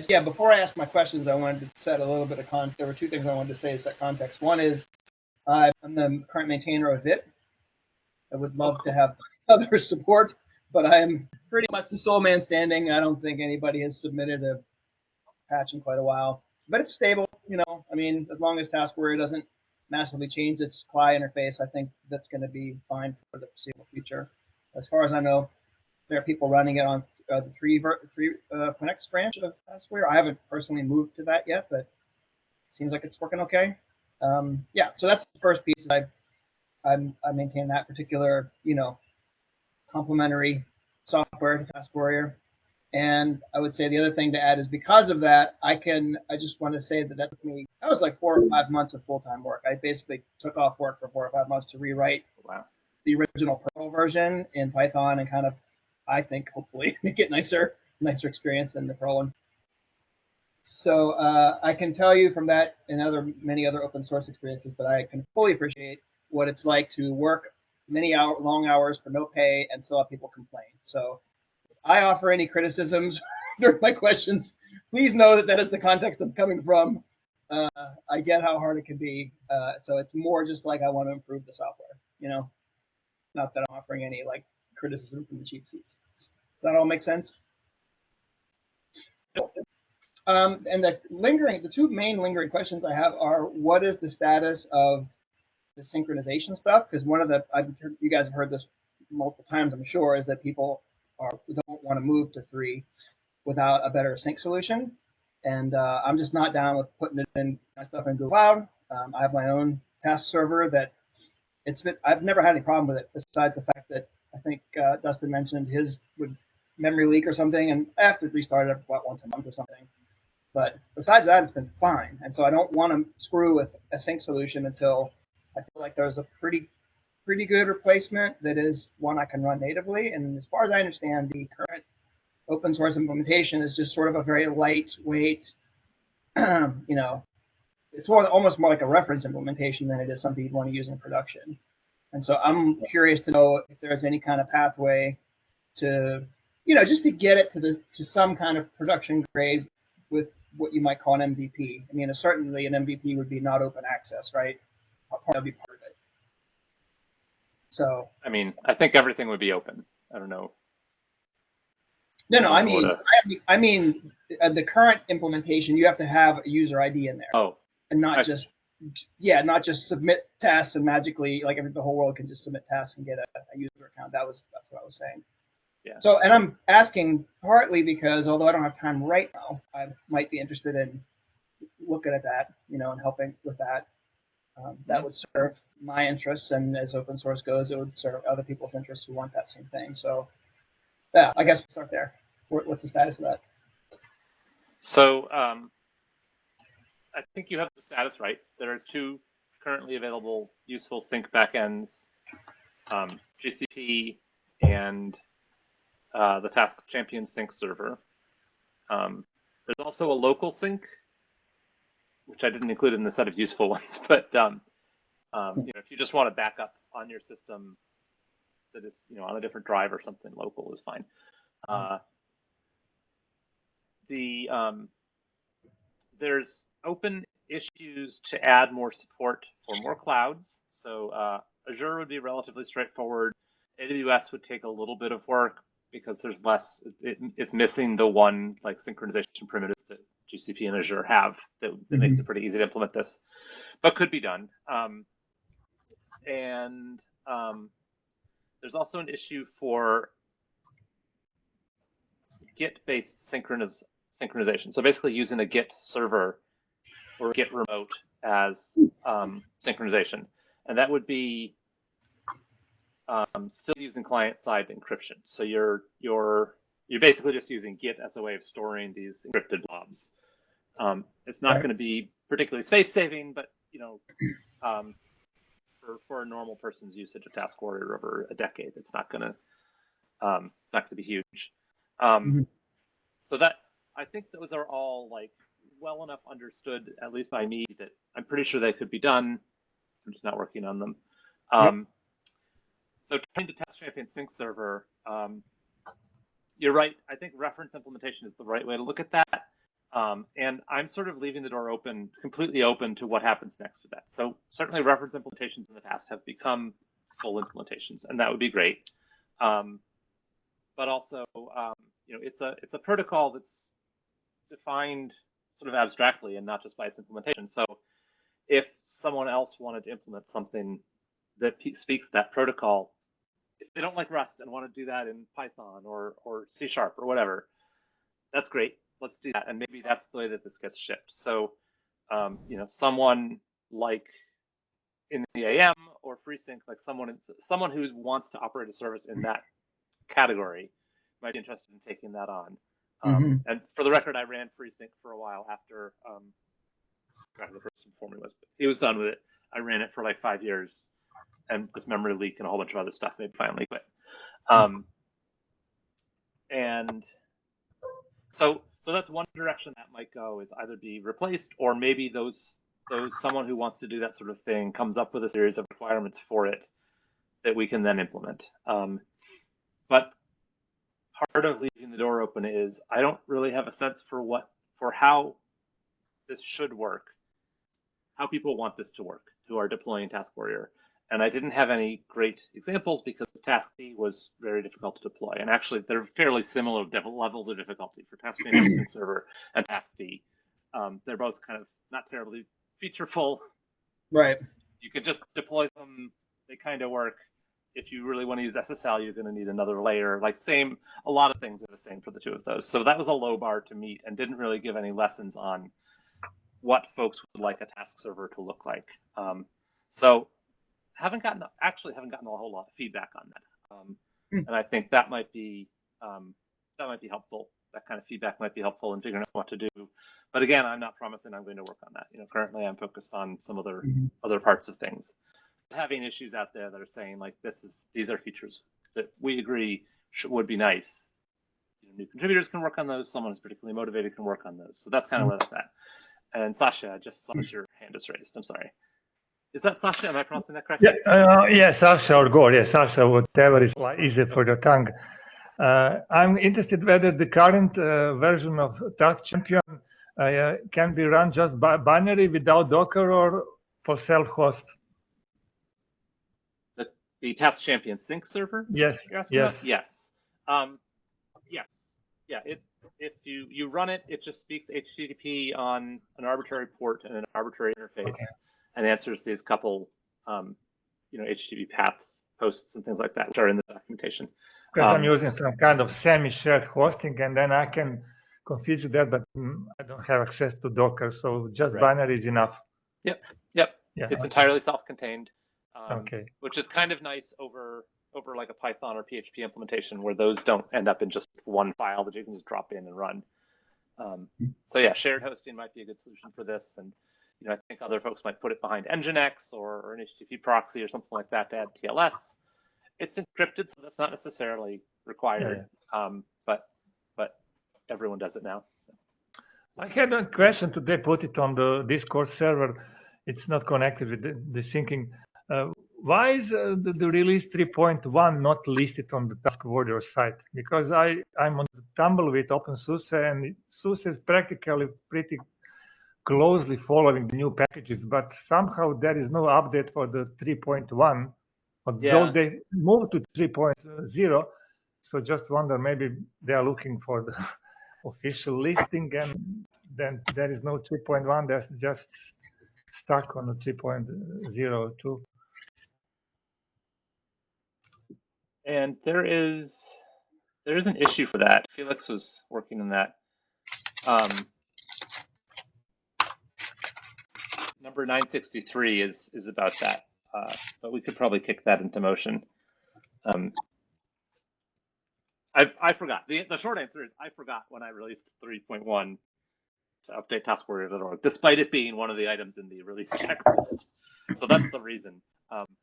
yeah, before I ask my questions, I wanted to set a little bit of context. There were two things I wanted to say to set context. One is I'm the current maintainer of it. I would love to have other support, but I am pretty much the sole man standing. I don't think anybody has submitted a patch in quite a while, but it's stable. I mean, as long as TaskWarrior doesn't massively change its CLI interface, I think that's going to be fine for the foreseeable future. As far as I know, there are people running it on the 3.x branch of TaskWarrior. I haven't personally moved to that yet, but it seems like it's working okay. Yeah, so that's the first piece. I maintain that particular, complementary software to TaskWarrior. And I would say the other thing to add is because of that, I just want to say that took me, that was like 4 or 5 months of full-time work. I basically took off work for 4 or 5 months to rewrite the original Perl version in Python and kind of, I think, hopefully make it nicer experience than the Perl one. So I can tell you from that and many other open source experiences that I can fully appreciate what it's like to work long hours for no pay and still have people complain. So I offer any criticisms during my questions. Please know that is the context I'm coming from. I get how hard it can be. So it's more just like I want to improve the software, not that I'm offering any like criticism from the cheap seats. Does that all make sense? And the two main lingering questions I have are, what is the status of the synchronization stuff? Because you guys have heard this multiple times, I'm sure, is that people don't want to move to 3 without a better sync solution. And I'm just not down with putting my stuff in Google Cloud. I have my own task server that I've never had any problem with it, besides the fact that I think Dustin mentioned his would memory leak or something, and I have to restart it about once a month or something. But besides that, it's been fine. And so I don't want to screw with a sync solution until I feel like there's a pretty good replacement that is one I can run natively. And as far as I understand, the current open source implementation is just sort of a very lightweight, it's almost more like a reference implementation than it is something you'd want to use in production. And so I'm curious to know if there's any kind of pathway to, just to get it to some kind of production grade with what you might call an MVP. I mean, certainly an MVP would be not open access, right? That would be part of it. So. I mean, I think everything would be open. I don't know. No. I mean, the current implementation, you have to have a user ID in there. Oh. And not just submit tasks and magically, like the whole world can just submit tasks and get a user account. That's what I was saying. Yeah. So, and I'm asking partly because although I don't have time right now, I might be interested in looking at that, and helping with that. That would serve my interests, and as open source goes, it would serve other people's interests who want that same thing. So, yeah, I guess we'll start there. What's the status of that? So, I think you have the status right. There's 2 currently available useful sync backends, GCP and the Task Champion sync server. There's also a local sync, which I didn't include in the set of useful ones, but if you just want to back up on your system that is on a different drive or something, local is fine. There's open issues to add more support for more clouds. So Azure would be relatively straightforward. AWS would take a little bit of work because there's less. It's missing the one like synchronization primitive that GCP and Azure have that makes it pretty easy to implement this, but could be done. And there's also an issue for Git-based synchronization. So basically using a Git server or Git remote as synchronization. And that would be still using client-side encryption. So you're basically just using Git as a way of storing these encrypted blobs. It's not going to be particularly space-saving, but for a normal person's usage of TaskWarrior over a decade, it's not going to be huge. So that I think those are all like well enough understood, at least by me, that I'm pretty sure they could be done. I'm just not working on them. So trying to Task Champion sync server, you're right. I think reference implementation is the right way to look at that. And I'm sort of leaving the door open, completely open to what happens next with that. So certainly reference implementations in the past have become full implementations, and that would be great. But also, it's a protocol that's defined sort of abstractly and not just by its implementation. So if someone else wanted to implement something that speaks that protocol, if they don't like Rust and want to do that in Python or C# or whatever, that's great. Let's do that. And maybe that's the way that this gets shipped. So, someone like in the AM or FreeSync, like someone who wants to operate a service in that category might be interested in taking that on. And for the record, I ran FreeSync for a while after the person before me was, but he was done with it. I ran it for like 5 years, and this memory leak and a whole bunch of other stuff made me finally quit. And so that's one direction that might go, is either be replaced, or maybe those someone who wants to do that sort of thing comes up with a series of requirements for it that we can then implement. But part of leaving the door open is I don't really have a sense for how this should work, how people want this to work who are deploying TaskWarrior. And I didn't have any great examples because TaskD was very difficult to deploy. And actually, they're fairly similar levels of difficulty for Task Management Server and TaskD. They're both kind of not terribly featureful. Right. You could just deploy them. They kind of work. If you really want to use SSL, you're going to need another layer. A lot of things are the same for the two of those. So that was a low bar to meet and didn't really give any lessons on what folks would like a task server to look like. So haven't gotten a whole lot of feedback on that. And I think that might be helpful. That kind of feedback might be helpful in figuring out what to do. But again, I'm not promising I'm going to work on that. Currently I'm focused on some other parts of things. Having issues out there that are saying like these are features that we agree would be nice. New contributors can work on those. Someone who's particularly motivated can work on those. So that's kind of where that's at. And Sasha, I just saw that your hand is raised. I'm sorry. Is that Sasha? Am I pronouncing that correctly? Yes, Sasha or Gore. Yes, Sasha, whatever is easy for your tongue. I'm interested whether the current version of Task Champion can be run just by binary without Docker or for self-host. The Task Champion sync server? Yes. Yes. Yes. Yes. Yeah. If you run it, it just speaks HTTP on an arbitrary port and an arbitrary interface, and answers these couple, HTTP paths, posts, and things like that, which are in the documentation. Because I'm using some kind of semi-shared hosting, and then I can configure that, but I don't have access to Docker, so just binary is enough. Yep. Yeah. It's entirely self-contained, Okay. which is kind of nice over like a Python or PHP implementation, where those don't end up in just one file that you can just drop in and run. So yeah, shared hosting might be a good solution for this, and I think other folks might put it behind Nginx or an HTTP proxy or something like that to add TLS. It's encrypted, so that's not necessarily required, but everyone does it now. I had a question today, put it on the Discord server. It's not connected with the syncing. Why is the release 3.1 not listed on the TaskWarrior site? Because I'm on the Tumbleweed OpenSUSE, and SUSE is practically pretty closely following the new packages, but somehow there is no update for the 3.1. Although they moved to 3.0, so just wonder, maybe they are looking for the official listing, and then there is no 3.1, they're just stuck on the 3.02. And there is an issue for that. Felix was working on that. Number 963 is about that, but we could probably kick that into motion. I forgot. The short answer is I forgot when I released 3.1 to update TaskWarrior.org, despite it being one of the items in the release checklist. So that's the reason.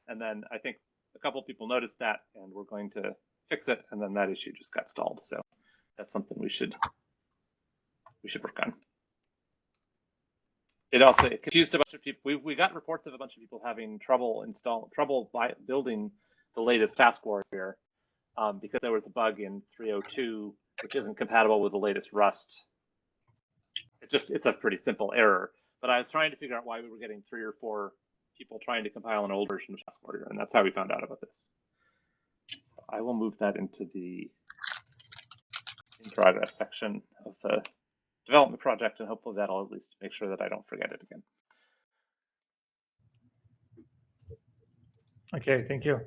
And then I think a couple of people noticed that, and we're going to fix it, and then that issue just got stalled. So that's something we should work on. It confused a bunch of people. We got reports of a bunch of people having trouble building the latest TaskWarrior because there was a bug in 3.02 which isn't compatible with the latest Rust It's a pretty simple error. But I was trying to figure out why we were getting 3 or 4 people trying to compile an old version of TaskWarrior, and that's how we found out about this. So I will move that into the in progress section of the development project, and hopefully that'll at least make sure that I don't forget it again. Okay, thank you.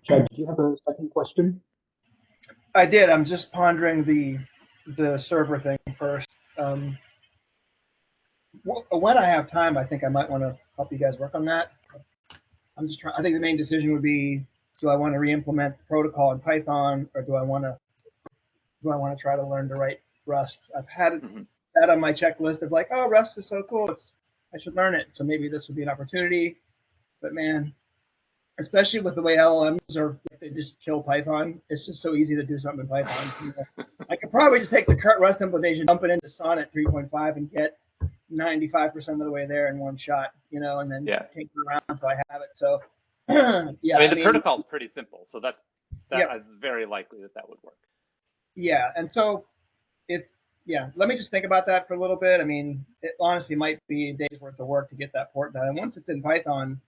Chad, did you have a second question? I did. I'm just pondering the server thing first. When I have time, I think I might want to help you guys work on that. I'm just trying. I think the main decision would be: do I want to re-implement the protocol in Python, or do I want to try to learn to write Rust? I've had that on my checklist of like, oh, Rust is so cool. I should learn it. So maybe this would be an opportunity. But man, especially with the way LLMs are, they just kill Python. It's just so easy to do something in Python. You know, I could probably just take the current Rust implementation, dump it into Sonnet 3.5, and get 95% of the way there in one shot, you know, and then take it around until I have it. So, yeah. I mean, the protocol is pretty simple, so that is very likely that would work. Yeah, and so let me just think about that for a little bit. I mean, it honestly might be a day's worth of work to get that port done. And once it's in Python,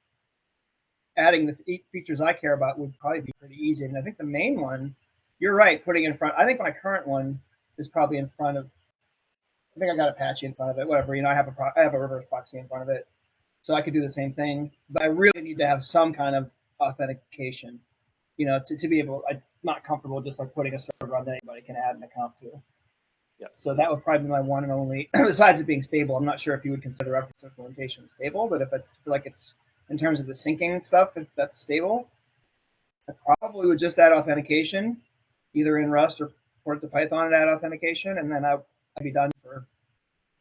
adding the 8 features I care about would probably be pretty easy. And I think the main one, you're right, putting in front. I think my current one is probably in front of. I think I got Apache in front of it. Whatever, you know, I have a reverse proxy in front of it, so I could do the same thing. But I really need to have some kind of authentication, you know, to be able. I'm not comfortable just like putting a server on that anybody can add an account to. Yeah. So that would probably be my one and only. Besides it being stable, I'm not sure if you would consider reference implementation stable, but if it's like it's in terms of the syncing stuff, if that's stable, I probably would just add authentication, either in Rust or port to Python and add authentication, and then I'd be done for,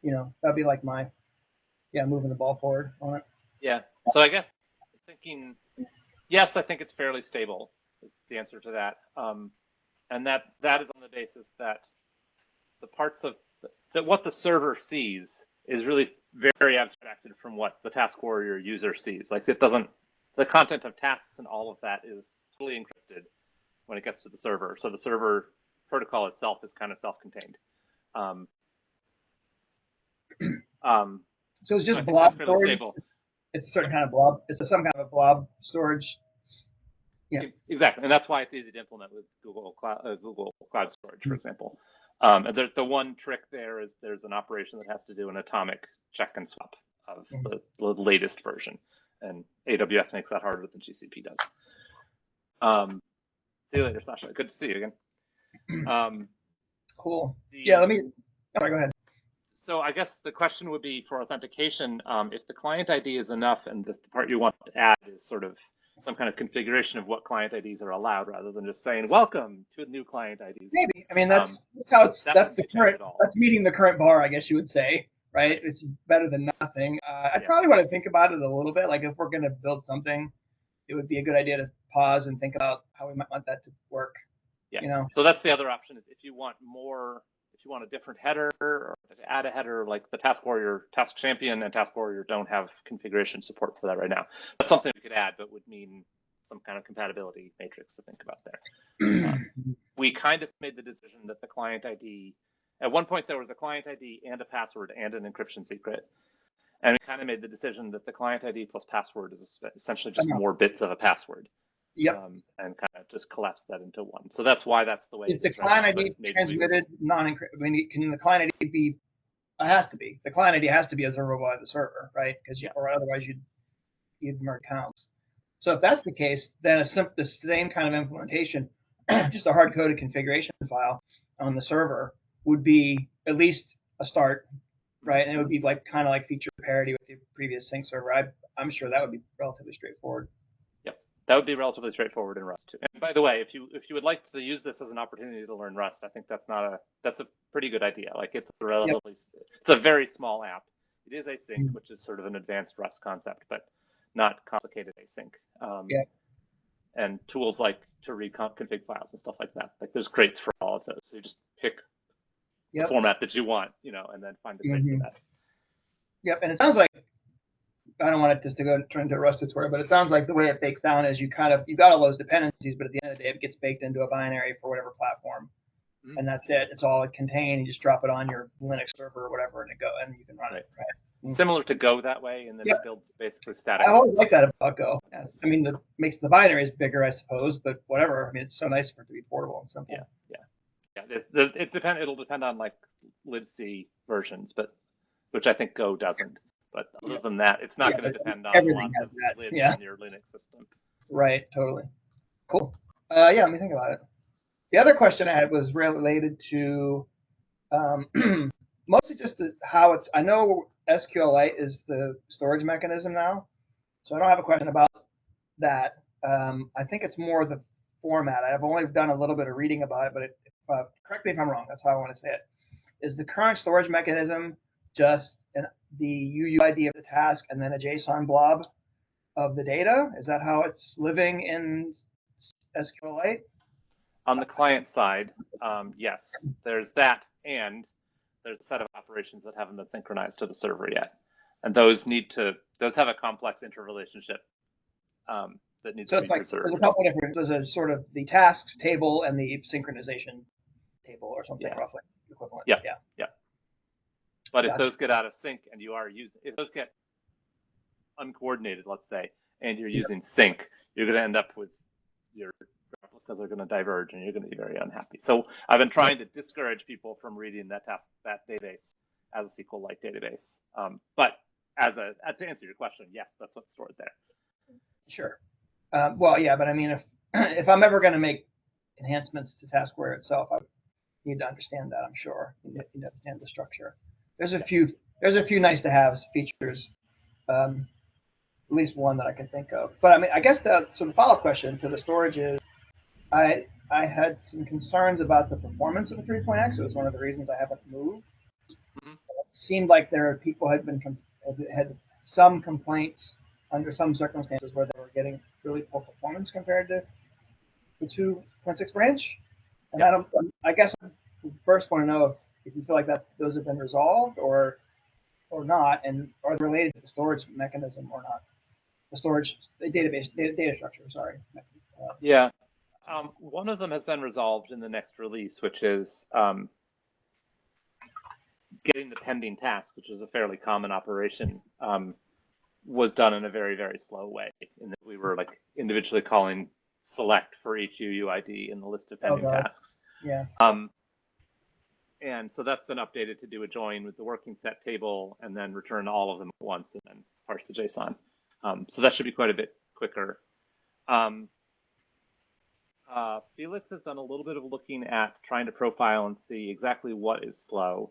you know, that'd be like my, moving the ball forward on it. Yeah. So I guess thinking, yes, I think it's fairly stable is the answer to that. And that is on the basis that the parts of that what the server sees is really very abstracted from what the TaskWarrior user sees. Like the content of tasks and all of that is totally encrypted when it gets to the server. So the server protocol itself is kind of self-contained. So it's just blob storage. Stable. It's a certain kind of blob. It's some kind of a blob storage. Yeah, exactly, and that's why it's easy to implement with Google Cloud Storage, for example. And the one trick there is there's an operation that has to do an atomic check and swap of the latest version, and AWS makes that harder than GCP does. See you later, Sasha. Good to see you again. Cool. Let me. Sorry, go ahead. So I guess the question would be for authentication, if the client ID is enough and the part you want to add is sort of some kind of configuration of what client IDs are allowed rather than just saying, welcome to new client IDs. Maybe. I mean, that's how it's, that's meeting the current bar, I guess you would say, right? It's better than nothing. I'd probably want to think about it a little bit. Like if we're going to build something, it would be a good idea to pause and think about how we might want that to work. Yeah. You know? So that's the other option is if you want a different header or to add a header, like the TaskWarrior, Task Champion and TaskWarrior don't have configuration support for that right now. That's something we could add, but would mean some kind of compatibility matrix to think about there. We kind of made the decision that the client ID, at one point there was a client ID and a password and an encryption secret. And we kind of made the decision that the client ID plus password is essentially just more bits of a password. Yep. And kind of just collapse that into one. So that's why that's the way. Is the client ID transmitted non-encrypted? I mean, can the client ID be? It has to be. The client ID has to be observable by the server, right? Because or otherwise you'd merge accounts. So if that's the case, then the same kind of implementation, just a hard-coded configuration file on the server would be at least a start, right? And it would be like kind of like feature parity with the previous sync server. I'm sure that would be relatively straightforward. That would be relatively straightforward in Rust too. And by the way, if you would like to use this as an opportunity to learn Rust, I think that's a pretty good idea. Like it's a very small app. It is async, which is sort of an advanced Rust concept, but not complicated async. And tools like to read config files and stuff like that. Like there's crates for all of those. So you just pick the format that you want, and then find the crate for that. Yep, and it sounds like I don't want it just to go turn into a Rust tutorial, but it sounds like the way it bakes down is you got all those dependencies, but at the end of the day, it gets baked into a binary for whatever platform, and that's it. It's all it contained. You just drop it on your Linux server or whatever, and you can run it. Right? Similar to Go that way, and then it builds basically static. I always like that about Go. Yeah. I mean, it makes the binaries bigger, I suppose, but whatever. I mean, it's so nice for it to be portable and simple. It'll depend on like libc versions, but which I think Go doesn't. But other than that, it's not going to depend on everything lots has of that. libs Yeah. in your Linux system. Right. Totally. Cool. Let me think about it. The other question I had was related to mostly just how it's. I know SQLite is the storage mechanism now, so I don't have a question about that. I think it's more the format. I've only done a little bit of reading about it, but correct me if I'm wrong. That's how I want to say it. Is the current storage mechanism just the UUID of the task and then a JSON blob of the data? Is that how it's living in SQLite? On the client side, yes, there's that, and there's a set of operations that haven't been synchronized to the server yet, and those have a complex interrelationship that needs to be preserved. There's a couple of different. There's a sort of the tasks table and the synchronization table or something roughly equivalent. Yeah. But Gotcha. if those get out of sync and if those get uncoordinated, let's say, and you're using sync, you're going to end up with your replicas are going to diverge, and you're going to be very unhappy. So I've been trying to discourage people from reading that database as a SQLite database. But to answer your question, yes, that's what's stored there. Sure. But I mean, if I'm ever going to make enhancements to TaskWarrior itself, I need to understand that. I'm sure you need to understand the structure. There's a few nice to have features. At least one that I can think of. But I mean, I guess the follow-up question to the storage is, I had some concerns about the performance of the 3.x. It was one of the reasons I haven't moved. Mm-hmm. It seemed like people had some complaints under some circumstances where they were getting really poor performance compared to the 2.6 branch. And I guess I first want to know if you feel like those have been resolved or not, and are they related to the storage mechanism or not? The database data structure. Sorry. One of them has been resolved in the next release, which is getting the pending task, which is a fairly common operation, was done in a very, very slow way. In that we were like individually calling select for each UUID in the list of pending tasks. Yeah. And so that's been updated to do a join with the working set table and then return all of them at once and then parse the JSON. So that should be quite a bit quicker. Felix has done a little bit of looking at trying to profile and see exactly what is slow.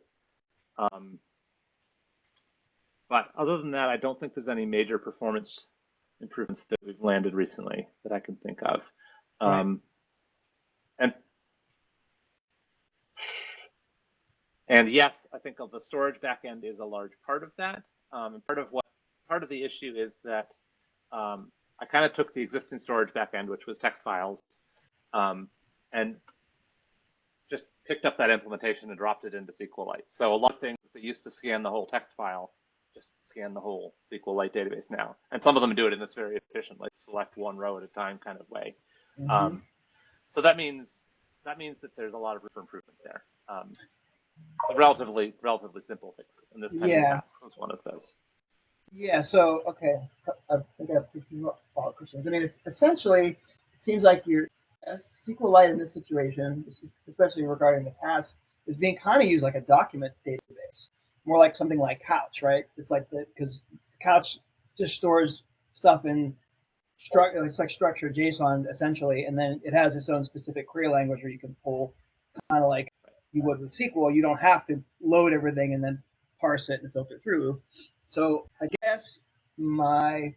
But other than that, I don't think there's any major performance improvements that we've landed recently that I can think of. Right. And yes, I think the storage backend is a large part of that. And part of the issue is that I kind of took the existing storage backend, which was text files, and just picked up that implementation and dropped it into SQLite. So a lot of things that used to scan the whole text file just scan the whole SQLite database now. And some of them do it in this very efficient, like select one row at a time kind of way. Mm-hmm. So that means that there's a lot of room for improvement there. Relatively simple fixes, and this pending tasks was one of those. Yeah. So okay, I think I have a few follow-up questions. I mean, essentially, it seems like your SQLite in this situation, especially regarding the task, is being kind of used like a document database, more like something like Couch, right? It's like because Couch just stores stuff in it's like structured JSON essentially, and then it has its own specific query language where you can pull kind of like you would with SQL. You don't have to load everything and then parse it and filter through. So I guess my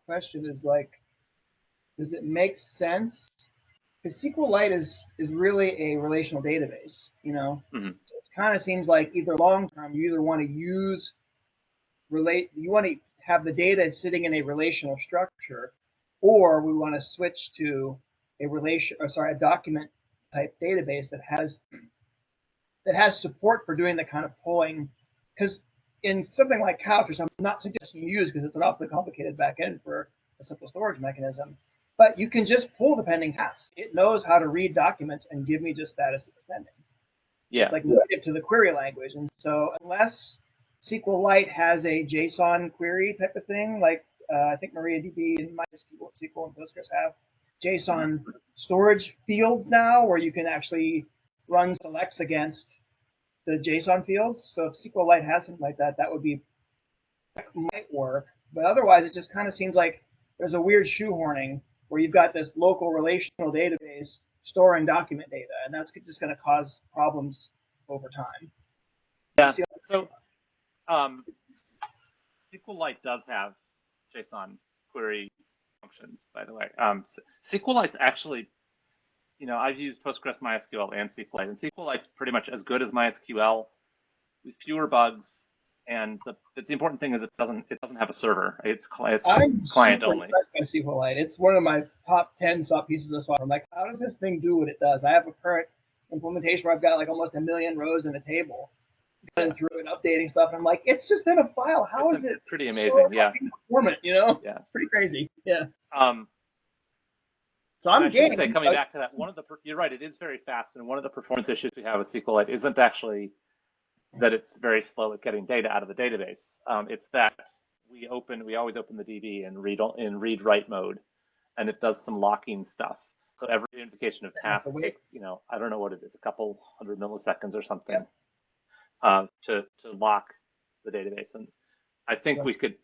question is like, does it make sense? Because SQLite is really a relational database, you know. Mm-hmm. So it kind of seems like either long term you either want to you want to have the data sitting in a relational structure, or we want to switch to a document type database that has support for doing the kind of pulling. Because in something like Couch, which I'm not suggesting you use because it's an awfully complicated backend for a simple storage mechanism, but you can just pull the pending tasks. It knows how to read documents and give me just status of the pending. Yeah. It's like native to the query language. And so unless SQLite has a JSON query type of thing, like I think MariaDB and MySQL and Postgres have JSON storage fields now where you can actually run selects against the JSON fields. So if SQLite has something like that, that might work. But otherwise, it just kind of seems like there's a weird shoehorning where you've got this local relational database storing document data, and that's just going to cause problems over time. Yeah. So SQLite does have JSON query functions, by the way. SQLite's actually, I've used Postgres, MySQL, and SQLite, and SQLite's pretty much as good as MySQL with fewer bugs. And the important thing is it doesn't have a server. It's client only. By SQLite. It's one of my top 10 pieces of software. I'm like, how does this thing do what it does? I have a current implementation where I've got like almost 1 million rows in a table, going through and updating stuff, and I'm like, it's just in a file. How is it pretty amazing? So yeah, performant, Yeah, it's pretty crazy. Yeah. So I'm game. Say, coming back to that, you're right. It is very fast, and one of the performance issues we have with SQLite isn't actually that it's very slow at getting data out of the database. It's that we always open the DB in read-write mode, and it does some locking stuff. So every invocation of task takes, I don't know what it is, a couple 100 milliseconds or something, to lock the database. And I think we could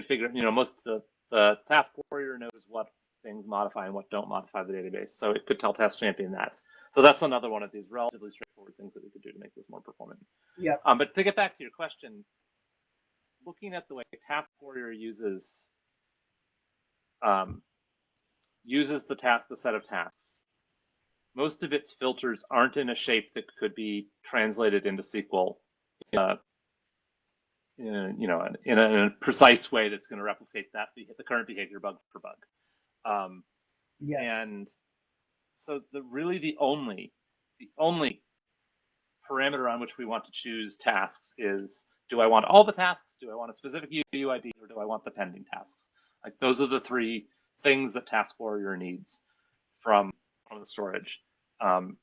figure, most of the TaskWarrior knows what things modify and what don't modify the database, so it could tell TaskChampion that. So that's another one of these relatively straightforward things that we could do to make this more performant. Yeah. But to get back to your question, looking at the way TaskWarrior uses the set of tasks, most of its filters aren't in a shape that could be translated into SQL, in a precise way that's going to replicate the current behavior bug for bug. Yes. And so the only parameter on which we want to choose tasks is, do I want all the tasks, do I want a specific UUID, or do I want the pending tasks? Like, those are the three things that TaskWarrior needs from the storage. And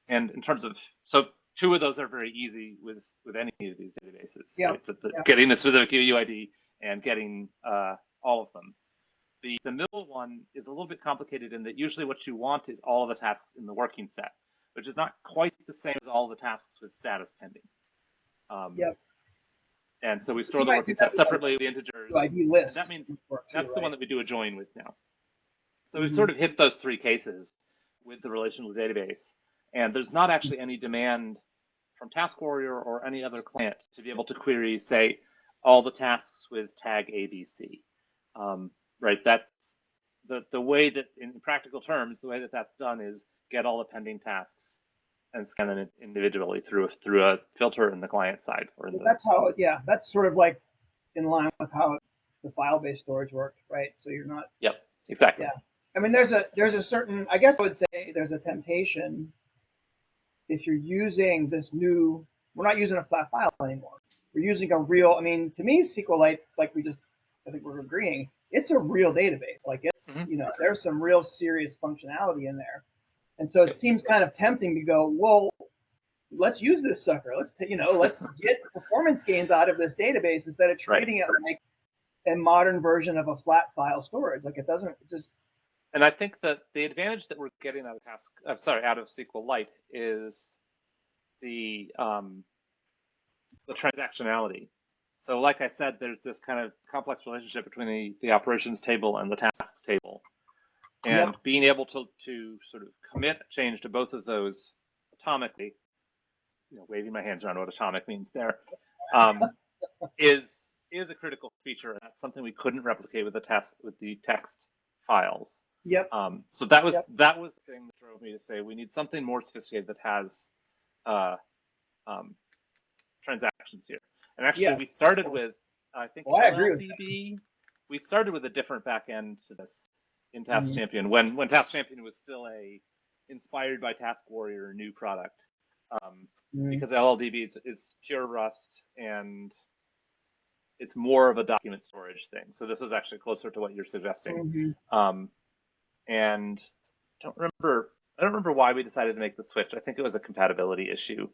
in terms of, so two of those are very easy with any of these databases. Yeah. Right? Getting a specific UUID and getting all of them. The middle one is a little bit complicated in that usually what you want is all of the tasks in the working set, which is not quite the same as all the tasks with status pending. Yep. And so we store the working set separately, the integers. UUID list. That means that's the one that we do a join with now. So we've sort of hit those three cases with the relational database, and there's not actually any demand from TaskWarrior or any other client to be able to query, say, all the tasks with tag ABC. Right, that's the way that, in practical terms, the way that that's done is get all the pending tasks and scan them individually through a filter in the client side. That's how, that's sort of like in line with how the file-based storage works, right? So you're not. Yep, exactly. Yeah, I mean, there's a certain, I guess I would say there's a temptation if you're using this new. We're not using a flat file anymore. We're using a real. I mean, to me, SQLite, like I think we're agreeing, it's a real database. Like it's, there's some real serious functionality in there. And so it seems kind of tempting to go, well, let's use this sucker. Let's get performance gains out of this database instead of treating it like a modern version of a flat file storage. Like it just. And I think that the advantage that we're getting out of SQLite is the transactionality. So like I said, there's this kind of complex relationship between the operations table and the tasks table. And being able to sort of commit a change to both of those atomically, waving my hands around what atomic means there, is a critical feature. And that's something we couldn't replicate with the text files. Yep. So that was the thing that drove me to say we need something more sophisticated that has transactions here. And actually, we started with, I think, LLDB. We started with a different backend to this in TaskChampion when TaskChampion was still a inspired by TaskWarrior new product, because LLDB is pure Rust, and it's more of a document storage thing. So this was actually closer to what you're suggesting. And I don't remember why we decided to make the switch. I think it was a compatibility issue.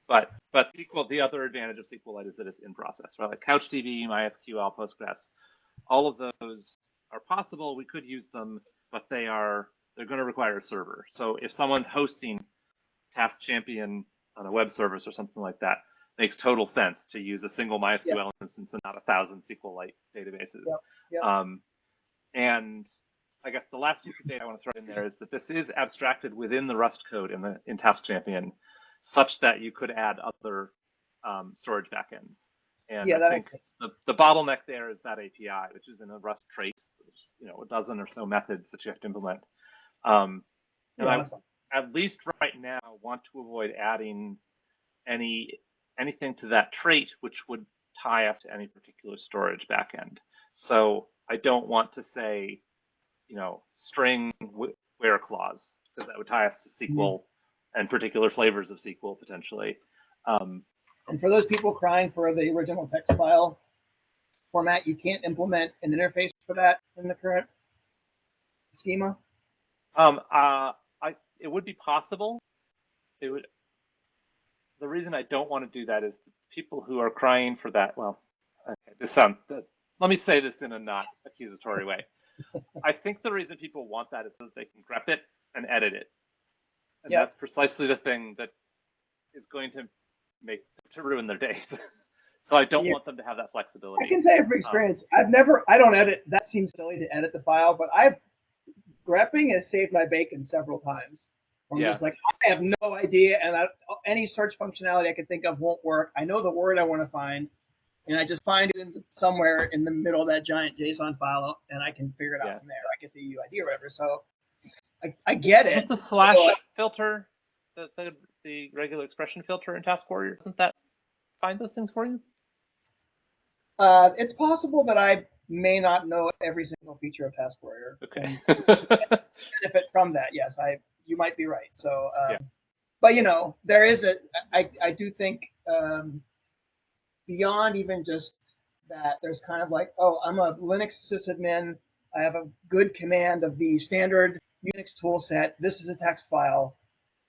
But SQL, the other advantage of SQLite is that it's in process, right? Like CouchDB, MySQL, Postgres, all of those are possible. We could use them, but they're going to require a server. So if someone's hosting Task Champion on a web service or something like that, makes total sense to use a single MySQL instance and not 1,000 SQLite databases. And I guess the last piece of data I want to throw in there is that this is abstracted within the Rust code in Task Champion, such that you could add other storage backends. And I think the bottleneck there is that API, which is in a Rust trait. So there's, a dozen or so methods that you have to implement. And I, at least right now, want to avoid adding anything to that trait which would tie us to any particular storage backend. So I don't want to say, string where clause, because that would tie us to SQL and particular flavors of SQL potentially. And for those people crying for the original text file format, you can't implement an interface for that in the current schema? It would be possible. The reason I don't want to do that is the people who are crying for that. Well, okay, let me say this in a not accusatory way. I think the reason people want that is so that they can grep it and edit it. And that's precisely the thing that is going to ruin their days. So I don't want them to have that flexibility. I can say from experience, I don't edit. That seems silly to edit the file, but grepping has saved my bacon several times. I'm just like, I have no idea, and any search functionality I can think of won't work. I know the word I want to find, and I just find it somewhere in the middle of that giant JSON file, and I can figure it out from there. I get the UID or whatever. So I get it. The slash filter, the regular expression filter in TaskWarrior, doesn't that find those things for you? It's possible that I may not know every single feature of TaskWarrior. Okay. Benefit from that, yes. You might be right. So, but there is I do think beyond even just that, there's kind of like, oh, I'm a Linux sysadmin. I have a good command of the standard Unix tool set. This is a text file.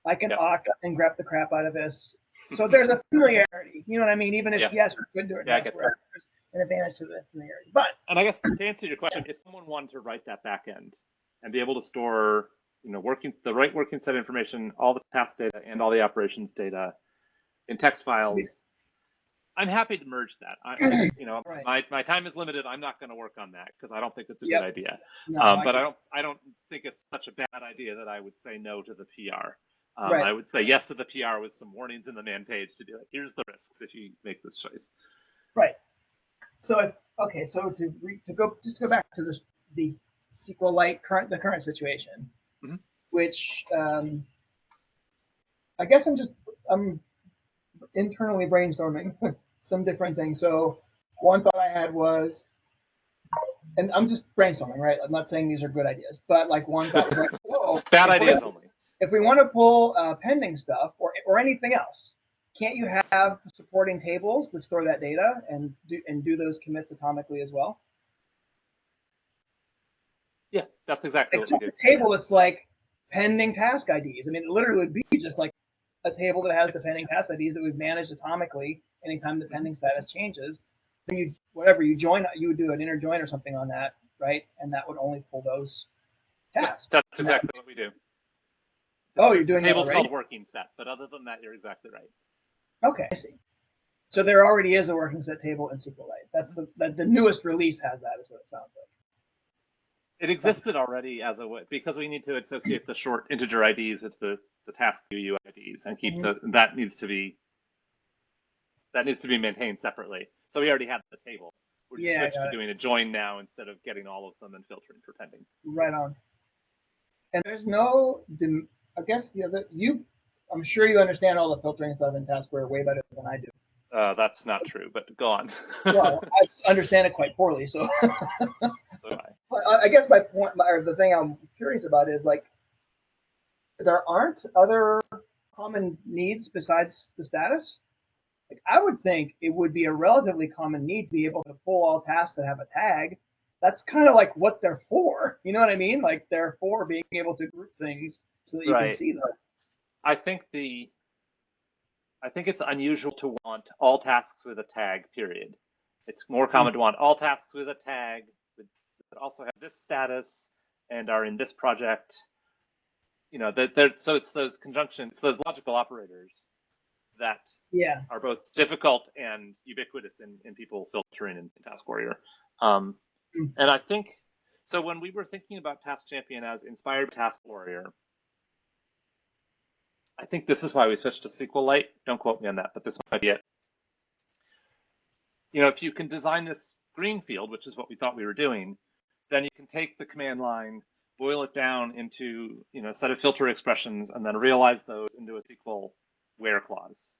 I can awk and grep the crap out of this. So there's a familiarity. You know what I mean? Even if, yes, we could do it TaskWarrior, there's an advantage to the familiarity. And I guess to answer your question, if someone wanted to write that backend and be able to store the right working set information, all the task data and all the operations data in text files, I'm happy to merge that. My time is limited. I'm not going to work on that because I don't think it's a good idea. No, but I don't think it's such a bad idea that I would say no to the PR. I would say yes to the PR with some warnings in the man page to be like, here's the risks if you make this choice. Right. So to go back to the SQLite the current situation, which I guess I'm internally brainstorming some different things. So one thought I had was, and I'm just brainstorming, right? I'm not saying these are good ideas, but like one thought was like, whoa, bad ideas only. If we want to pull pending stuff or anything else, can't you have supporting tables that store that data and do those commits atomically as well? Yeah, that's exactly what we do. A table that's like pending task IDs. I mean, it literally would be just like a table that has the pending task IDs that we've managed atomically anytime the pending status changes. Then you would do an inner join or something on that, right? And that would only pull those tasks. Yeah, that's exactly what we do. Oh, you're doing the table's called working set, but other than that, you're exactly right. Okay, I see. So there already is a working set table in SQLite. That's the newest release has that, is what it sounds like. It existed already as because we need to associate the short integer IDs with the task view UIDs and keep that needs to be maintained separately. So we already had the table. We're just switched to doing a join now instead of getting all of them and filtering for pending. Right on. And there's no, I guess I'm sure you understand all the filtering stuff in TaskWarrior way better than I do. That's not true, but go on. Well, I understand it quite poorly, so. I guess my point, or the thing I'm curious about is like, there aren't other common needs besides the status. Like I would think it would be a relatively common need to be able to pull all tasks that have a tag. That's kind of like what they're for. You know what I mean? Like they're for being able to group things so that you can Right. see them. I think it's unusual to want all tasks with a tag, period. It's more common to want all tasks with a tag that also have this status and are in this project. So it's those conjunctions, those logical operators that Yeah. are both difficult and ubiquitous in people filtering in TaskWarrior. And I think, so when we were thinking about Task Champion as inspired by TaskWarrior, I think this is why we switched to SQLite. Don't quote me on that, but this might be it. If you can design this green field, which is what we thought we were doing, then you can take the command line, boil it down into a set of filter expressions, and then realize those into a SQL where clause,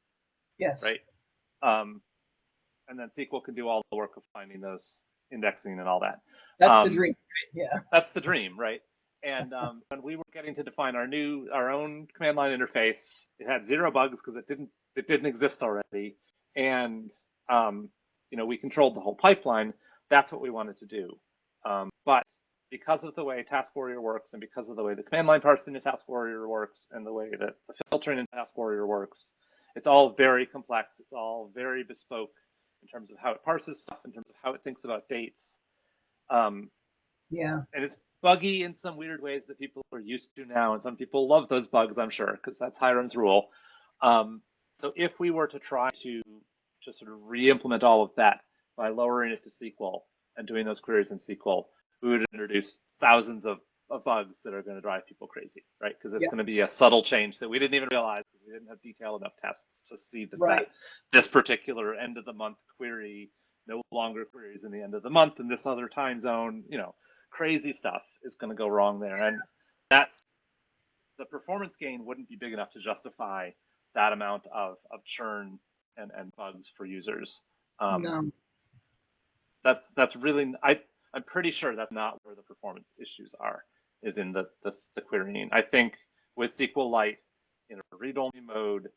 Yes. right? And then SQL can do all the work of finding those, indexing and all that. That's the dream, right? Yeah. That's the dream, right? And when we were getting to define our own command line interface, it had 0 bugs because it didn't exist already, and we controlled the whole pipeline. That's what we wanted to do. But because of the way TaskWarrior works, and because of the way the command line parsing in TaskWarrior works, and the way that the filtering in TaskWarrior works, it's all very complex. It's all very bespoke in terms of how it parses stuff, in terms of how it thinks about dates. Yeah. And it's buggy in some weird ways that people are used to now, and some people love those bugs, I'm sure, because that's Hiram's rule. So if we were to try to just sort of re-implement all of that by lowering it to SQL and doing those queries in SQL, we would introduce thousands of bugs that are going to drive people crazy, right? Because it's going to be a subtle change that we didn't even realize because we didn't have detailed enough tests to see that this particular end of the month query no longer queries in the end of the month in this other time zone. Crazy stuff is going to go wrong there, and that's the performance gain wouldn't be big enough to justify that amount of churn and bugs for users. No. That's really I'm pretty sure that's not where the performance issues are, is in the querying. I think with SQLite in a read-only mode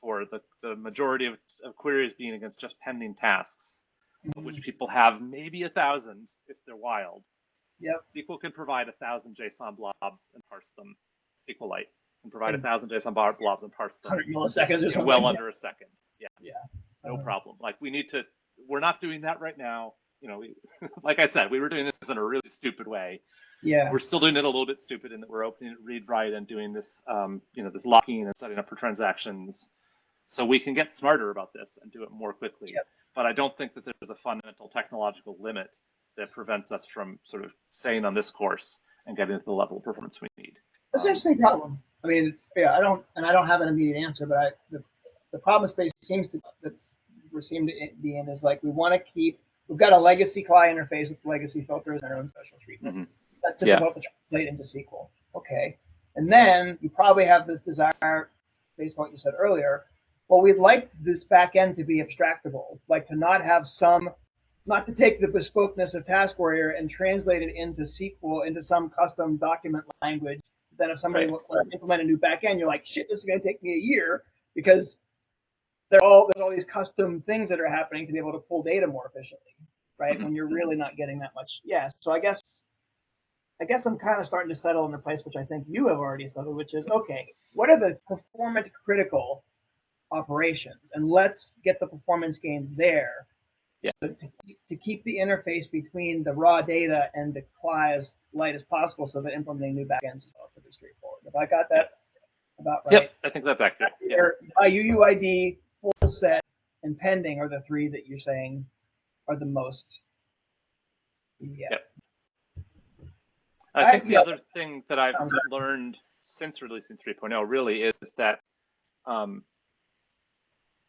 for the majority of queries being against just pending tasks, of which people have maybe 1,000 if they're wild. Yep. SQL can provide 1,000 JSON blobs and parse them. SQLite can provide 1,000 JSON blobs and parse them 100 milliseconds or something. well under a second. Yeah. Yeah. No problem. Like we're not doing that right now. Like I said, we were doing this in a really stupid way. Yeah. We're still doing it a little bit stupid in that we're opening it read write and doing this, this locking and setting up for transactions. So we can get smarter about this and do it more quickly. Yep. But I don't think that there's a fundamental technological limit that prevents us from sort of staying on this course and getting to the level of performance we need. That's an interesting problem. I mean, I don't have an immediate answer, but the problem space seems to be in is like we've got a legacy client interface with legacy filters and our own special treatment. Mm-hmm. That's difficult to translate into SQL. Okay. And then you probably have this desire, based on what you said earlier, well, we'd like this back end to be abstractable, like to not to take the bespokeness of TaskWarrior and translate it into SQL, into some custom document language. Then if somebody wants to implement a new back end, you're like, shit, this is going to take me a year because there's all these custom things that are happening to be able to pull data more efficiently, right? When you're really not getting that much. Yeah. So I guess I'm kind of starting to settle in a place which I think you have already settled, which is, okay, what are the performance critical operations? And let's get the performance gains there. Yeah. So to keep the interface between the raw data and the CLI as light as possible so that implementing new backends is relatively straightforward. Have I got that about right? Yep, I think that's accurate. UUID, full set, and pending are the 3 that you're saying are the most. Yeah. Yep. I think the other thing that I've learned since releasing 3.0 really is that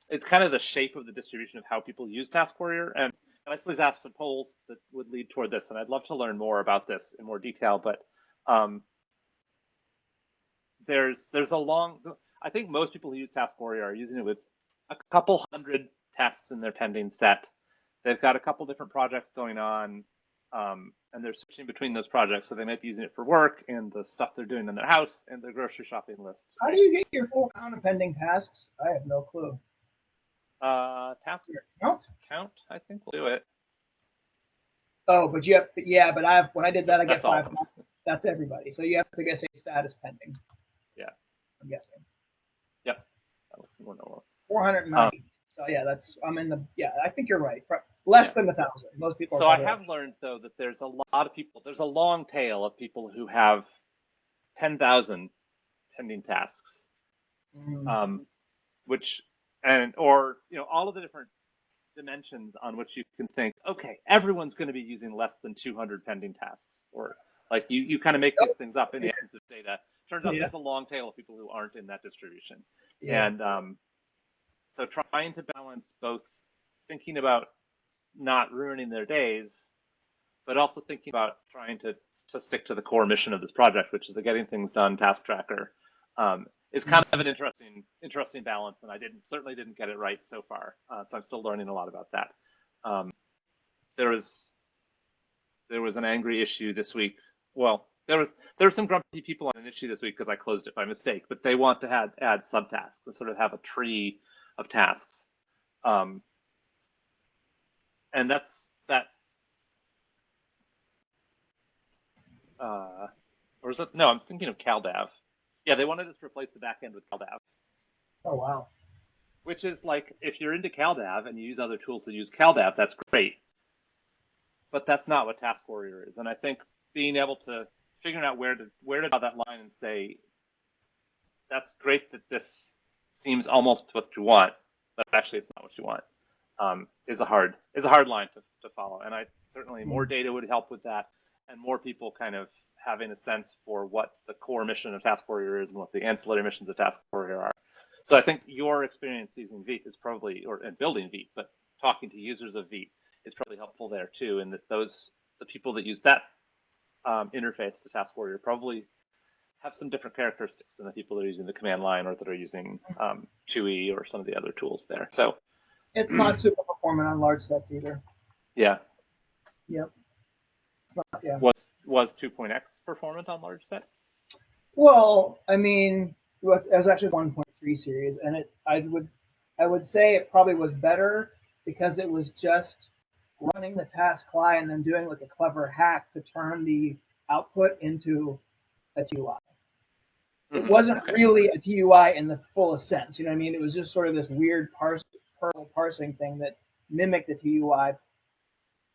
it's kind of the shape of the distribution of how people use TaskWarrior. And I suppose asked some polls that would lead toward this, and I'd love to learn more about this in more detail. But there's I think most people who use TaskWarrior are using it with a couple hundred tasks in their pending set. They've got a couple different projects going on, and they're switching between those projects. So they might be using it for work and the stuff they're doing in their house and their grocery shopping list. How do you get your full count of pending tasks? I have no clue. Task Count? count, I think we'll do it. Oh, but you have, yeah, but when I did that, I get That's all 5. of them. That's everybody. So you have to say status pending. Yeah. I'm guessing. Yep. That looks more normal. 490. So yeah, I'm in the, I think you're right. Less than 1,000. Most people. So I have learned though that there's a lot of people. There's a long tail of people who have 10,000 pending tasks, which or all of the different dimensions on which you can think, okay, everyone's going to be using less than 200 pending tasks, or like you kind of make these things up in the essence of data. Turns out there's a long tail of people who aren't in that distribution, and so trying to balance both thinking about not ruining their days, but also thinking about trying to stick to the core mission of this project, which is the getting things done task tracker, is kind of an interesting balance, and I certainly didn't get it right so far. So I'm still learning a lot about that. There was an angry issue this week. Well, there were some grumpy people on an issue this week because I closed it by mistake, but they want to add subtasks and sort of have a tree of tasks, and that's that. Or is it? No, I'm thinking of CalDAV. Yeah, they wanted us to replace the backend with CalDAV. Oh wow. Which is like, if you're into CalDAV and you use other tools that use CalDAV, that's great. But that's not what TaskWarrior is. And I think being able to figuring out where to draw that line and say, that's great that this seems almost what you want, but actually it's not what you want, is a hard line to follow. And certainly more data would help with that, and more people kind of having a sense for what the core mission of TaskWarrior is and what the ancillary missions of TaskWarrior are. So I think your experience using Veet is probably, and building Veet, but talking to users of Veet is probably helpful there too, and that the people that use that interface to TaskWarrior probably have some different characteristics than the people that are using the command line or that are using Chewy or some of the other tools there. So it's not super performant on large sets either. Yeah. Yep. It's not, yeah. Was 2.x performant on large sets? Well, I mean, it was actually 1.3 series, and I would say it probably was better because it was just running the task client and then doing like a clever hack to turn the output into a TUI. It wasn't really a TUI in the fullest sense, you know what I mean? It was just sort of this weird Perl parsing thing that mimicked the TUI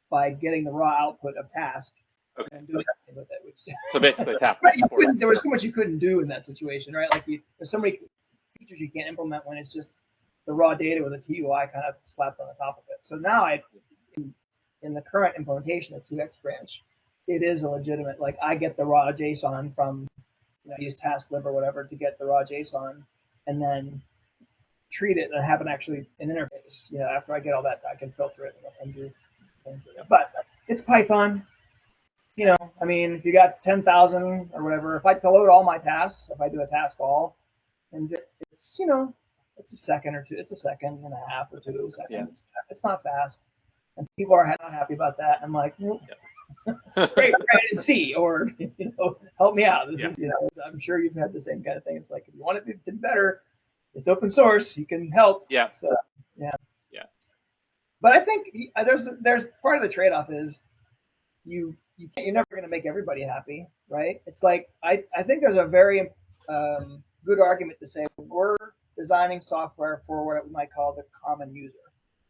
by getting the raw output of task and doing something with it. Which, so basically, task. There was so much you couldn't do in that situation, right? Like there's so many features you can't implement when it's just the raw data with a TUI kind of slapped on the top of it. So now in the current implementation of 2x branch, it is a legitimate, like I get the raw JSON from, I use TaskLib or whatever to get the raw JSON and then treat it and have an interface. After I get all that, I can filter it and do things with it. But it's Python. I mean, if you got 10,000 or whatever, if I load all my tasks, if I do a task all, and it's, it's a second or two, it's a second and a half or 2 seconds. Yeah. It's not fast. And people are not happy about that. I'm like, great, write it in C, or help me out. This is, I'm sure you've had the same kind of thing. It's like, if you want it to be better, it's open source. You can help. Yeah. So yeah. But I think there's part of the trade-off is you're never going to make everybody happy, right? It's like I think there's a very good argument to say we're designing software for what we might call the common user.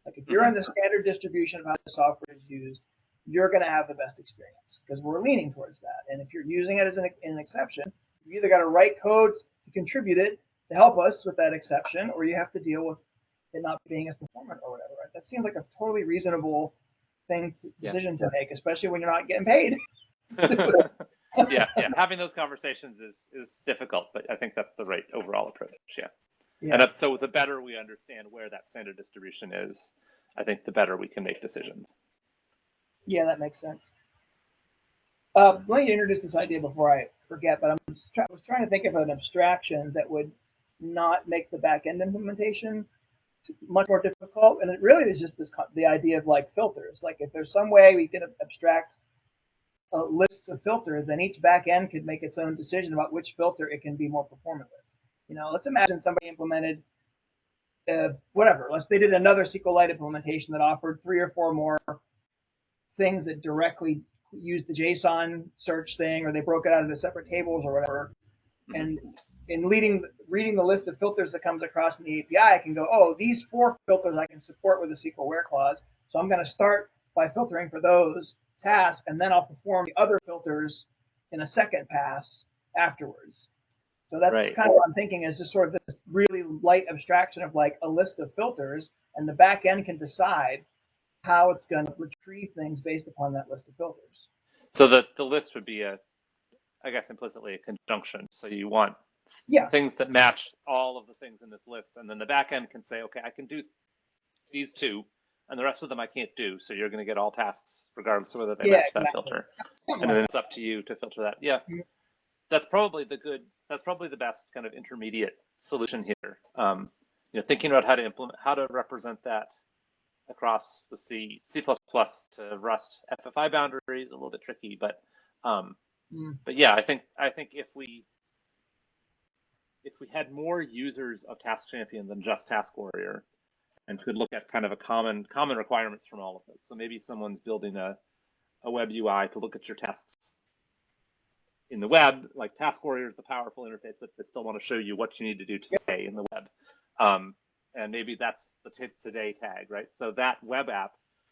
Like if you're in the standard distribution of how the software is used, you're going to have the best experience because we're leaning towards that. And if you're using it as an exception, you either got to write code to contribute it to help us with that exception, or you have to deal with it not being as performant or whatever. Right? That seems like a totally reasonable decision to make, especially when you're not getting paid. Yeah. Having those conversations is difficult, but I think that's the right overall approach. Yeah. And so the better we understand where that standard distribution is, I think the better we can make decisions. Yeah, that makes sense. Let me introduce this idea before I forget, but I was trying to think of an abstraction that would not make the back-end implementation much more difficult. And it really is just the idea of like filters. Like if there's some way we can abstract lists of filters, then each back-end could make its own decision about which filter it can be more performant with. Let's imagine somebody implemented whatever. They did another SQLite implementation that offered 3 or 4 more things that directly used the JSON search thing, or they broke it out into separate tables or whatever. And in reading the list of filters that comes across in the API, I can go, oh, these 4 filters I can support with a SQL where clause. So I'm going to start by filtering for those tasks, and then I'll perform the other filters in a second pass afterwards. So that's kind of what I'm thinking, is just sort of this really light abstraction of like a list of filters, and the back end can decide how it's going to retrieve things based upon that list of filters. So the list would be I guess implicitly a conjunction. So you want things that match all of the things in this list, and then the back end can say, okay, I can do these 2, and the rest of them I can't do. So you're going to get all tasks regardless of whether they match that filter, and then it's up to you to filter that. Yeah, that's probably the best kind of intermediate solution here. Thinking about how to represent that across the C++ to Rust FFI boundary is a little bit tricky, but yeah, I think if we had more users of Task Champion than just TaskWarrior, and could look at kind of a common requirements from all of this. So maybe someone's building a web UI to look at your tasks in the web, like TaskWarrior is the powerful interface, but they still want to show you what you need to do today in the web. And maybe that's the today tag, right? So that web app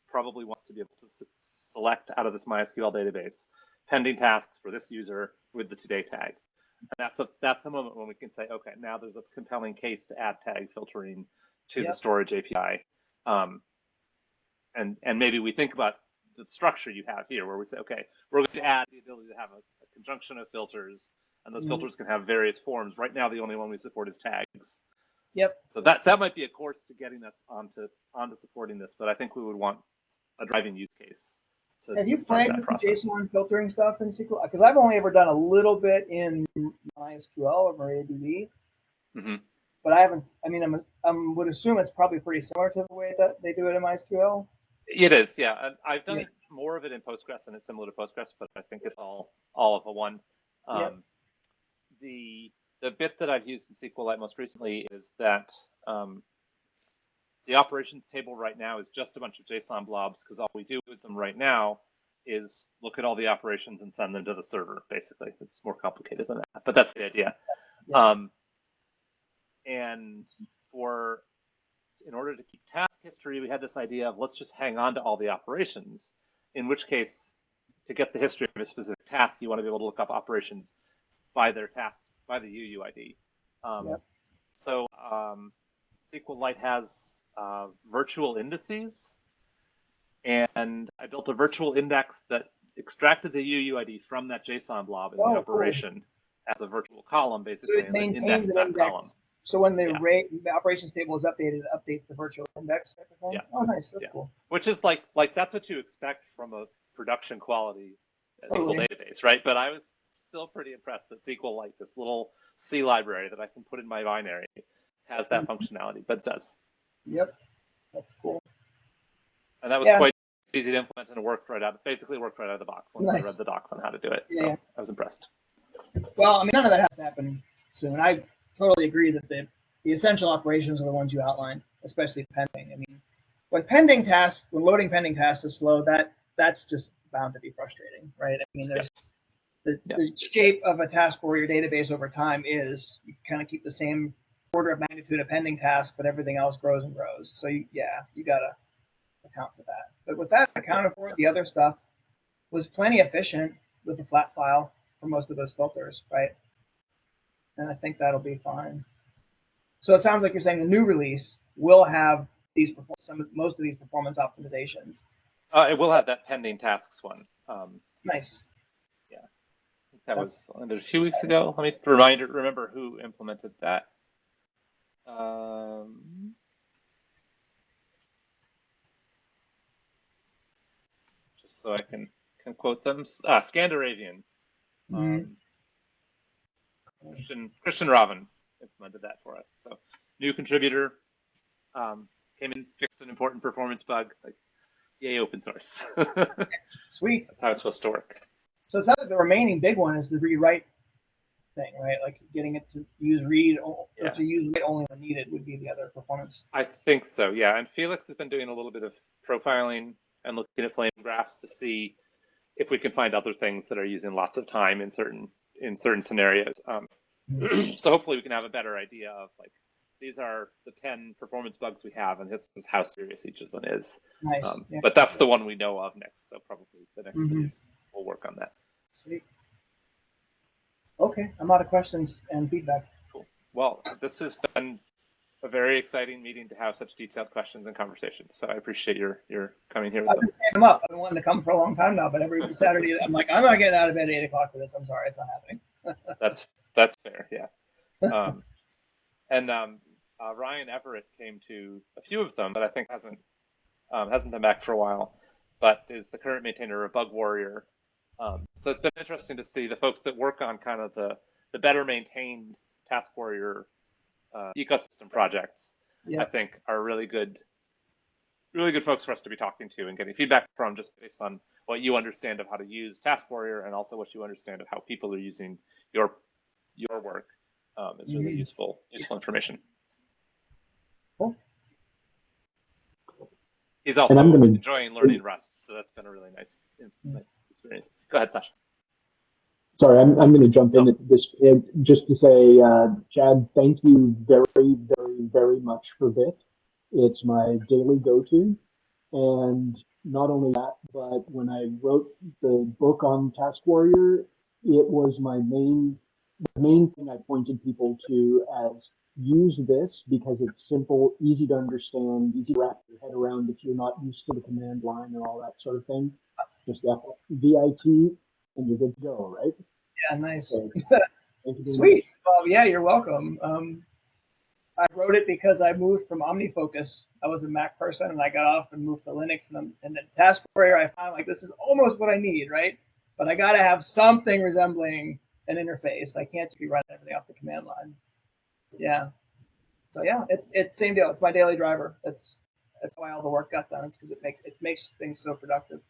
probably wants to be able to select out of this MySQL database pending tasks for this user with the today tag. And that's the moment when we can say, okay, now there's a compelling case to add tag filtering to the storage API. And maybe we think about the structure you have here, where we say, okay, we're going to add the ability to have a conjunction of filters, and those filters can have various forms. Right now, the only one we support is tags. Yep. So that might be a course to getting us onto supporting this, but I think we would want a driving use case. Have you played with the JSON filtering stuff in SQL? Because I've only ever done a little bit in MySQL or MariaDB, but I haven't. I mean, I would assume it's probably pretty similar to the way that they do it in MySQL. It is, yeah. I've done more of it in Postgres, and it's similar to Postgres, but I think it's all of a one. The bit that I've used in SQLite most recently is that the operations table right now is just a bunch of JSON blobs, because all we do with them right now is look at all the operations and send them to the server, basically. It's more complicated than that, but that's the idea. And in order to keep task history, we had this idea of let's just hang on to all the operations, in which case, to get the history of a specific task, you want to be able to look up operations by their task, by the UUID. So SQLite has virtual indices, and I built a virtual index that extracted the UUID from that JSON blob in the operation as a virtual column, basically. So it maintains an index. So when the operations table is updated, it updates the virtual index type of thing? Yeah. Oh, nice. That's cool. Which is like that's what you expect from a production quality SQL database, right? But I was still pretty impressed that SQLite, this little C library that I can put in my binary, has that functionality, but it does. Yep. That's cool. And that was quite easy to implement, and it worked basically worked right out of the box once I read the docs on how to do it. So I was impressed. Well, I mean, none of that has to happen soon. I totally agree that the essential operations are the ones you outlined, especially pending. I mean, when loading pending tasks is slow, that's just bound to be frustrating, right? I mean, there's the shape of a TaskWarrior database over time is you kind of keep the same order of magnitude of pending tasks, but everything else grows and grows. So you gotta account for that. But with that accounted for, the other stuff was plenty efficient with the flat file for most of those filters, right? And I think that'll be fine. So it sounds like you're saying the new release will have most of these performance optimizations. It will have that pending tasks one. Nice. Yeah, I think that was a few weeks ago. Let me remember who implemented that. Just so I can quote them. Scandinavian. Christian Raven implemented that for us. So new contributor, came in, fixed an important performance bug. Like, yay, open source. Sweet. That's how it's supposed to work. So it sounds like the remaining big one is the rewrite thing, right? Like getting it to use read or Yeah. to use write only when needed would be the other performance. I think so, yeah. And Felix has been doing a little bit of profiling and looking at flame graphs to see if we can find other things that are using lots of time in certain scenarios. So hopefully we can have a better idea of like, these are the 10 performance bugs we have, and this is how serious each of them is. Nice. Yeah. But that's the one we know of next, so probably the next Mhm. release we'll work on that. Sweet. Okay, I'm out of questions and feedback. Cool. Well, this has been a very exciting meeting to have such detailed questions and conversations. So I appreciate your coming here with I've them. been saving them up. I've been wanting to come for a long time now, but every Saturday I'm like, I'm not getting out of bed at 8 o'clock for this. I'm sorry, it's not happening. That's fair, yeah. And Ryan Everett came to a few of them, but I think hasn't been back for a while. But is the current maintainer of TaskWarrior. So it's been interesting to see the folks that work on kind of the better maintained TaskWarrior ecosystem projects. Yeah. I think are really good folks for us to be talking to and getting feedback from, just based on what you understand of how to use TaskWarrior and also what you understand of how people are using your work. Is really useful information. Cool. He's also enjoying learning Rust, so that's been a really nice experience. Go ahead, Sasha. Sorry, I'm going to jump in at this just to say, Chad, thank you very, very, very much for Bit. It's my daily go-to. And not only that, but when I wrote the book on TaskWarrior, it was the main thing I pointed people to as use this because it's simple, easy to understand, easy to wrap your head around if you're not used to the command line and all that sort of thing. Just VIT and you're good to go, right? Yeah, nice. So, thank you very Sweet. Well, yeah, you're welcome. I wrote it because I moved from OmniFocus. I was a Mac person, and I got off and moved to Linux. And then TaskWarrior, I found like this is almost what I need, right? But I got to have something resembling an interface. I can't just be running everything off the command line. Yeah. So yeah, it's same deal. It's my daily driver. That's why all the work got done. It's because it makes things so productive.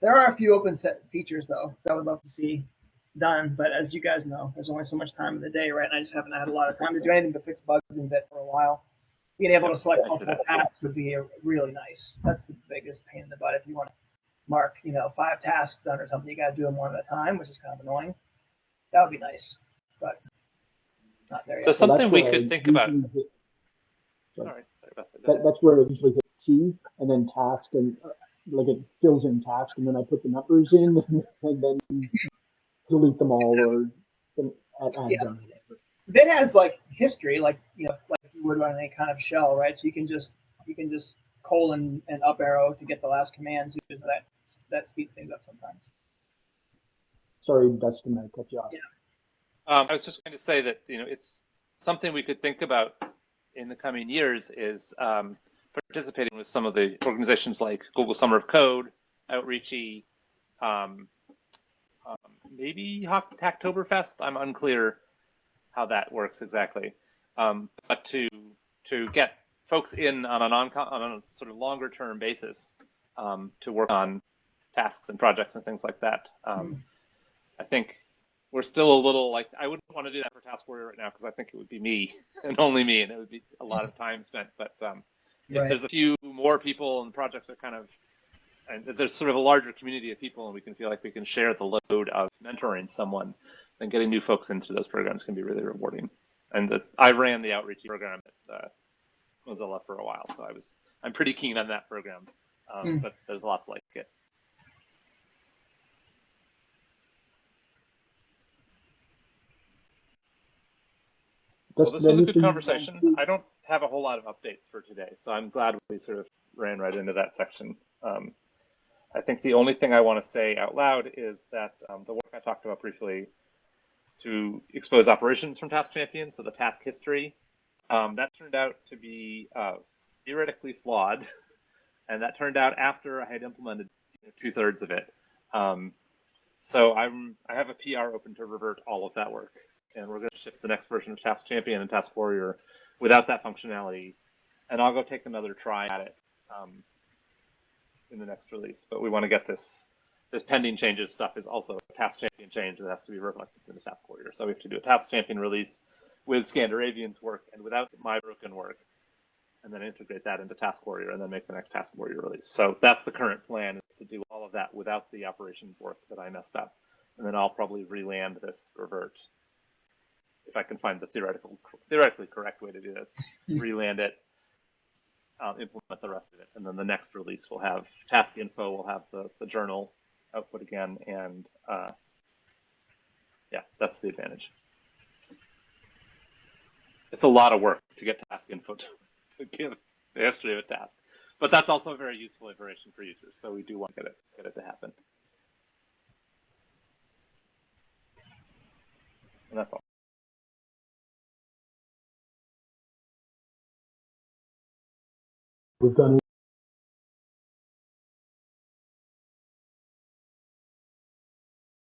There are a few open set features though that I would love to see done, but as you guys know, there's only so much time in the day, right? And I just haven't had a lot of time to do anything but fix bugs in Bit for a while. Being able to select multiple tasks would be really nice. That's the biggest pain in the butt. If you want to mark, 5 tasks done or something, you got to do them one at a time, which is kind of annoying. That would be nice, but not there yet. So something we could think about. All right, that's where I usually hit T and then task, and like it fills in task, and then I put the numbers in, and then delete them all or add them. Bit has like history, like you would run any kind of shell, right? So you can just colon and up arrow to get the last commands. That speeds things up sometimes. Sorry, Dustin, I cut you off. Yeah. I was just going to say that it's something we could think about in the coming years is participating with some of the organizations like Google Summer of Code, Outreachy, maybe Hacktoberfest. I'm unclear how that works exactly, but to get folks in on a sort of longer term basis to work on tasks and projects and things like that. I think we're still a little like, I wouldn't want to do that for TaskWarrior right now because I think it would be me and only me, and it would be a lot of time spent. But if there's a few more people and projects are kind of, and there's sort of a larger community of people and we can feel like we can share the load of mentoring someone, then getting new folks into those programs can be really rewarding. And I ran the outreach program at Mozilla for a while, so I'm pretty keen on that program, but there's lots like it. Well, this was a good conversation. I don't have a whole lot of updates for today, so I'm glad we sort of ran right into that section. I think the only thing I want to say out loud is that the work I talked about briefly to expose operations from Task Champion, so the task history, that turned out to be theoretically flawed, and that turned out after I had implemented 2/3 of it. So I have a PR open to revert all of that work, and we're going to ship the next version of Task Champion and TaskWarrior without that functionality, and I'll go take another try at it in the next release. But we want to get this this pending changes stuff is also a task champion change that has to be reflected in the TaskWarrior. So we have to do a task champion release with Scandinavian's work and without my broken work, and then integrate that into TaskWarrior and then make the next TaskWarrior release. So that's the current plan, is to do all of that without the operations work that I messed up. And then I'll probably reland this revert, if I can find the theoretically correct way to do this, reland it, implement the rest of it. And then the next release will have task info, will have the journal output again. And yeah, that's the advantage. It's a lot of work to get task info to give the history of a task, but that's also a very useful information for users. So we do want to get it to happen. And that's all. We've done